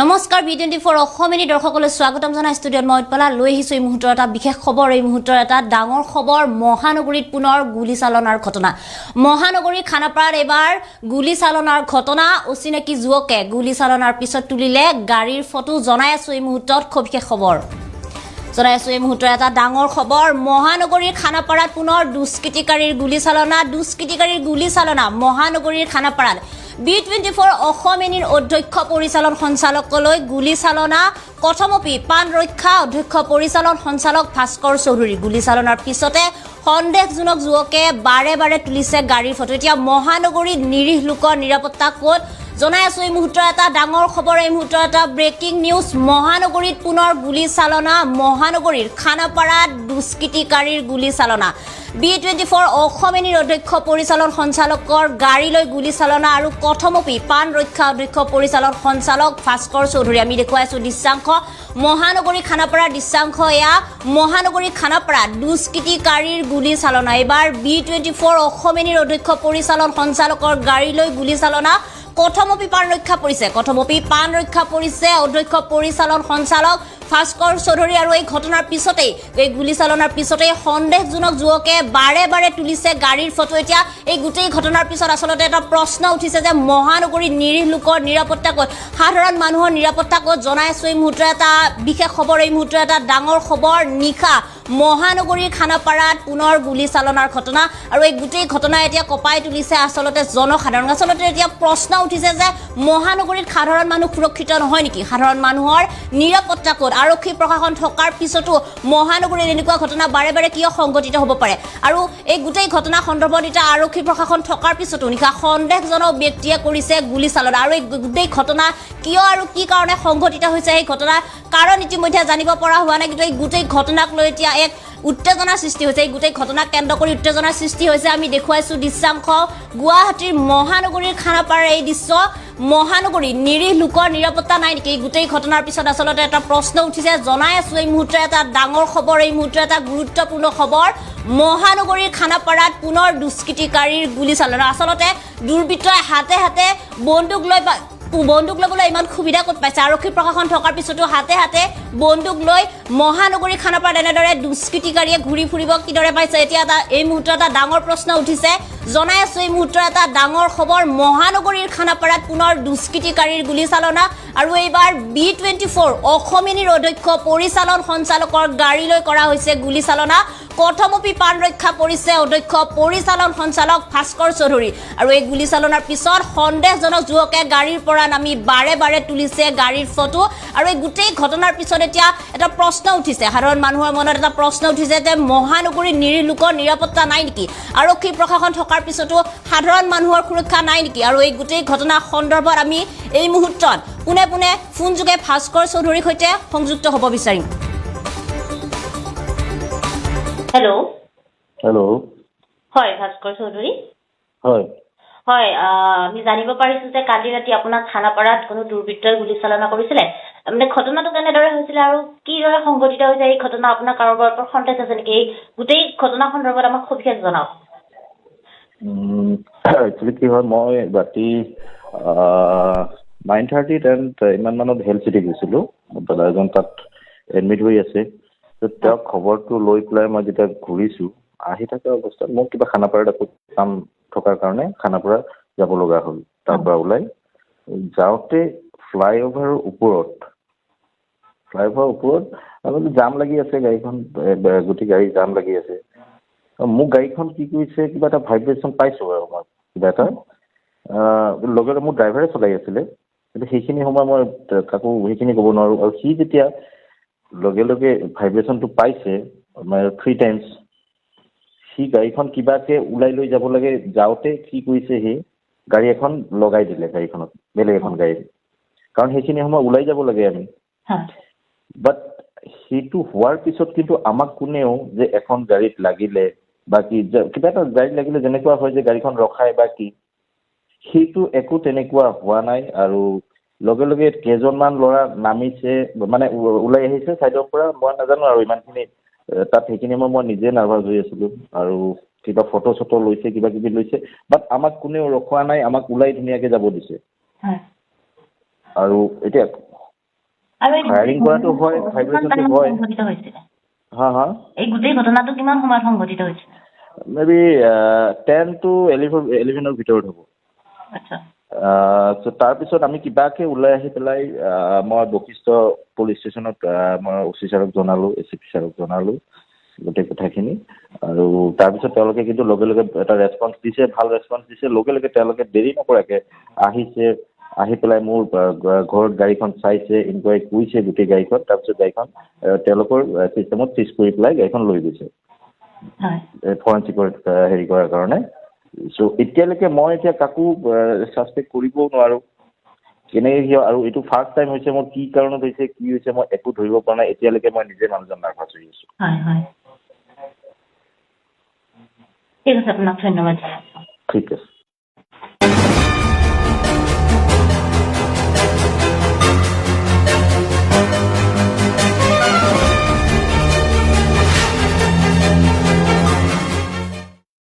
নমস্কাৰ B24 অসমীয়া দৰ্শকলৈ স্বাগতম জনাই ষ্টুডিঅ'ত মই উৎপলা লৈ আহিছো এই মুহূৰ্তৰ এটা বিশেষ খবৰ এই মুহূৰ্তৰ এটা ডাঙৰ খবৰ মহানগৰীত পুনৰ গুলীচালনাৰ ঘটনা মহানগৰী খানাপাৰাত এবাৰ গুলীচালনাৰ ঘটনা অচিনাকি যুৱকে গুলীচালনাৰ পিছত তুলিলে গাড়ীৰ ফটো জনাই আছো এই মুহূৰ্তত খুব বিশেষ খবৰ জনাই আছো এই মুহূৰ্তৰ এটা ডাঙৰ খবৰ মহানগৰীৰ খানাপাৰাত পুনৰ দুষ্কৃতিকাৰীৰ গুলীচালনা মহানগৰীৰ খানাপাৰাত B24 অসমীয়াৰ অধ্যক্ষ পৰিচালন সঞ্চালকলৈ গুলীচালনা কথমপি পান ৰক্ষা অধ্যক্ষ পৰিচালন সঞ্চালক ভাস্কৰ চৌধুৰী গুলীচালনাৰ পিছতে সন্দেহজনক যুৱকে বাৰে তুলিছে গাড়ীৰ ফটো এতিয়া মহানগৰীৰ নিৰীহ লোকৰ নিৰাপত্তা ক'ত জনাই আছো এই মুহূৰ্তৰ এটা ডাঙৰ খবৰ এই মুহূৰ্তৰ এটা ব্ৰেকিং নিউজ মহানগৰীত পুনৰ গুলীচালনা মহানগৰীৰ খানাপাৰাত দুষ্কৃতিকাৰীৰ গুলীচালনা B24 অসমীয়াৰ অধ্যক্ষ পৰিচালন সঞ্চালকৰ গাড়ীলৈ গুলীচালনা আৰু কথমপি পান ৰক্ষা অধ্যক্ষ পৰিচালন সঞ্চালক ভাস্কৰ চৌধুৰী আমি দেখুৱাইছো দৃশ্যাংশ মহানগৰী খানাপাৰাৰ দৃশ্যাংশ এয়া মহানগৰী খানাপাৰাত দুষ্কৃতিকাৰীৰ গুলীচালনা এবাৰ B24 অসমীয়াৰ অধ্যক্ষ পৰিচালন সঞ্চালকৰ গাড়ীলৈ গুলীচালনা কথমপি পান ৰক্ষা পৰিছে অধ্যক্ষ পৰিচালন সঞ্চালক ভাস্কৰ চৌধুৰী আৰু এই ঘটনাৰ পিছতেই এই গুলীচালনাৰ পিছতেই সন্দেহজনক যুৱকে বাৰে তুলিছে গাড়ীৰ ফটো এতিয়া এই গোটেই ঘটনাৰ পিছত আসলতে এটা প্ৰশ্ন উঠিছে যে মহানগৰীৰ নিৰীহ লোকৰ নিৰাপত্তা ক'ত সাধাৰণ মানুহৰ নিৰাপত্তা ক'ত জনাই আছো এই মুহূৰ্তৰ এটা বিশেষ খবৰ এই মুহূৰ্তৰ এটা ডাঙৰ খবৰ নিশা মহানগৰীৰ খানাপাৰাত পুনৰ গুলীচালনাৰ ঘটনা আৰু এই গোটেই ঘটনা এতিয়া কপাই তুলিছে আসলতে জনসাধাৰণ আসলতে এতিয়া প্ৰশ্ন উঠিছে যে মহানগৰীত সাধাৰণ মানুহ সুৰক্ষিত নহয় নেকি সাধাৰণ মানুহৰ নিৰাপত্তা ক'ত আৰক্ষী প্ৰশাসন থকাৰ পিছতো মহানগৰীত এনেকুৱা ঘটনা বাৰে কিয় সংঘটিত হ'ব পাৰে আৰু এই গোটেই ঘটনা সন্দৰ্ভত এতিয়া আৰক্ষী প্ৰশাসন থকাৰ পিছতো নিশা সন্দেহজনক ব্যক্তিয়ে কৰিছে গুলীচালনা আৰু এই গোটেই ঘটনা কিয় আৰু কি কাৰণে সংঘটিত হৈছে এই ঘটনা কাৰণ ইতিমধ্যে জানিব পৰা হোৱা নাই কিন্তু এই গোটেই ঘটনাক লৈ এতিয়া এক উত্তেজনাৰ সৃষ্টি হৈছে এই গোটেই ঘটনাক কেন্দ্ৰ কৰি উত্তেজনাৰ সৃষ্টি হৈছে আমি দেখুৱাইছো দৃশ্যাংশ গুৱাহাটীৰ মহানগৰীৰ খানাপাৰাৰ এই দৃশ্য মহানগৰীৰ নিৰীহ লোকৰ নিৰাপত্তা নাই নেকি এই গোটেই ঘটনাৰ পিছত আসলতে এটা প্ৰশ্ন উঠিছে জনাই আছো এই মুহূৰ্তৰ এটা ডাঙৰ খবৰ এই মুহূৰ্তৰ এটা গুৰুত্বপূৰ্ণ খবৰ মহানগৰীৰ খানাপাৰাত পুনৰ দুষ্কৃতিকাৰীৰ গুলীচালনা আসলতে দুৰ্বৃত্তই হাতে বন্দুক ল'বলৈ ইমান সুবিধা ক'ত পাইছে আৰক্ষী প্ৰশাসন থকাৰ পিছতো হাতে বন্দুক লৈ মহানগৰী খানাপাৰাত এনেদৰে দুষ্কৃতিকাৰীয়ে ঘূৰি ফুৰিব কিদৰে পাইছে এতিয়া এই মুহূৰ্তত এটা ডাঙৰ প্ৰশ্ন উঠিছে জনাই আছো এই মুহূৰ্তৰ এটা ডাঙৰ খবৰ মহানগৰীৰ খানাপাৰাত পুনৰ দুষ্কৃতিকাৰীৰ গুলীচালনা আৰু এইবাৰ B24 অসমীয়াৰ অধ্যক্ষ পৰিচালন সঞ্চালকৰ গাড়ীলৈ কৰা হৈছে গুলীচালনা কথমপি পান ৰক্ষা পৰিছে অধ্যক্ষ পৰিচালন সঞ্চালক ভাস্কৰ চৌধুৰী আৰু এই গুলীচালনাৰ পিছত সন্দেহজনক যুৱকে গাড়ীৰ পৰা নামি বাৰে তুলিছে গাড়ীৰ ফটো আৰু এই গোটেই ঘটনাৰ পিছত এতিয়া এটা প্ৰশ্ন উঠিছে সাধাৰণ মানুহৰ মনত এটা প্ৰশ্ন উঠিছে যে মহানগৰীৰ নিৰীহ লোকৰ নিৰাপত্তা নাই নেকি আৰক্ষী প্ৰশাসন থকাৰ পিছতো সাধাৰণ মানুহৰ সুৰক্ষা নাই নেকি আৰু এই গোটেই ঘটনা সন্দৰ্ভত আমি এই মুহূৰ্তত পুনে ফোনযোগে ভাস্কৰ চৌধুৰীৰ সৈতে সংযুক্ত হ'ব বিচাৰিম হেল্ল' হয় ভাস্কৰ চৌধুৰী হয় আমি জানিব পাৰিছো যে কালি ৰাতি আপোনাৰ খানাপাৰাত কোনো দুৰ্বৃত্তই গুলীচালনা কৰিছিলে মানে ঘটনাটো কেনেদৰে হৈছিলে আৰু কিদৰে সংঘটিত হৈছে এই ঘটনা আপোনাৰ কাৰোবাৰ ওপৰত সন্দেহ আছে নেকি এই গোটেই ঘটনা সন্দৰ্ভত আমাক সবিশেষ জনাওক একচুৱেলি কি হয় মই ৰাতি 9:30 ইমান মানত হেল্থ চিটি গৈছিলোঁ দাদা এজন তাত এডমিট হৈ আছে তেওঁক খবৰটো লৈ পেলাই মই যেতিয়া ঘূৰিছোঁ আহি থকা অৱস্থাত মোক কিবা খানাপাৰাত আকৌ কাম থকাৰ কাৰণে খানাপাৰা যাব লগা হ'ল তাৰ পৰা ওলাই যাওঁতে ফ্লাইঅভাৰৰ ওপৰত জাম লাগি আছে গাড়ীখন গোটেই গাড়ী জাম লাগি আছে মোক গাড়ীখন কি কৰিছে কিবা এটা ভাইব্ৰেশ্যন পাইছোঁ আৰু মই কিবা এটা লগে মোৰ ড্ৰাইভাৰে চলাই আছিলে কিন্তু সেইখিনি সময় মই কাকো সেইখিনি ক'ব নোৱাৰোঁ আৰু সি যেতিয়া লগে ভাইব্ৰেশ্যনটো পাইছে মানে 3 times সি গাড়ীখন কিবাকে ওলাই লৈ যাব লাগে যাওঁতে কি কৰিছে সি গাড়ী এখন লগাই দিলে গাড়ীখনত বেলেগ এখন গাড়ী কাৰণ সেইখিনি সময় ওলাই যাব লাগে আমি বাট সেইটো হোৱাৰ পিছত কিন্তু আমাক কোনেও যে এখন গাড়ীত লাগিলে বা কিবা এটা গাড়ীত লাগিলে যেনেকুৱা হয় যে গাড়ীখন ৰখাই বা কি সেইটো একো তেনেকুৱা হোৱা নাই আৰু লগে কেইজনমান ল'ৰা নামিছে মানে ওলাই আহিছে ছাইডৰ পৰা মই নাজানো আৰু ইমানখিনি তাত সেইখিনি মই নিজে নাৰ্ভাছ হৈ আছিলোঁ আৰু কিবা ফটো লৈছে কিবা কিবি লৈছে বাট আমাক কোনেও ৰখোৱা নাই আমাক ওলাই ধুনীয়াকৈ যাব দিছে আৰু এতিয়া আৰু এই ফায়াৰিং কৰাটো হয়, ভাইব্ৰেচনটো হয়। সংঘটিত হৈছিলে হা হা এই গোটেই ঘটনাটো কিমান সময়ত সংঘটিত হৈছিলে মেবি 10 to 11 ভিতৰত হ'ব আচ্ছা তাৰপিছত আমি কিবাকে ওলাই আহি পেলাই মই বশিষ্ঠ পুলিচ ষ্টেচনত মই OC ছাৰক জনালোঁ ACP ছাৰক জনালোঁ গোটেই কথাখিনি আৰু তাৰপিছত তেওঁলোকে কিন্তু লগে লগে এটা ৰেছপন্স দিছে ভাল ৰেছপন্স দিছে লগে লগে তেওঁলোকে দেৰি নকৰাকৈ আহিছে আহি পেলাই মোৰ ঘৰত গাড়ীখন চাইছে ইনকুৱাৰী কৰিছে গোটেই গাড়ীখন তাৰপিছত গাড়ীখন তেওঁলোকৰ চিষ্টেমত চিজ কৰি পেলাই গাড়ীখন লৈ গৈছে ফৰেনচিকৰ হেৰি কৰাৰ কাৰণে চ' এতিয়ালৈকে মই এতিয়া কাকো ছাছপেক্ট কৰিবও নোৱাৰোঁ কেনেকৈ কিয় আৰু এইটো ফাৰ্ষ্ট টাইম হৈছে মোৰ কি কাৰণত হৈছে কি হৈছে মই একো ধৰিব পৰা নাই এতিয়ালৈকে মই নিজে মানুহজন নাৰ্ভাছ হৈ আছোঁ ঠিক আছে আপোনাক ধন্যবাদ ঠিক আছে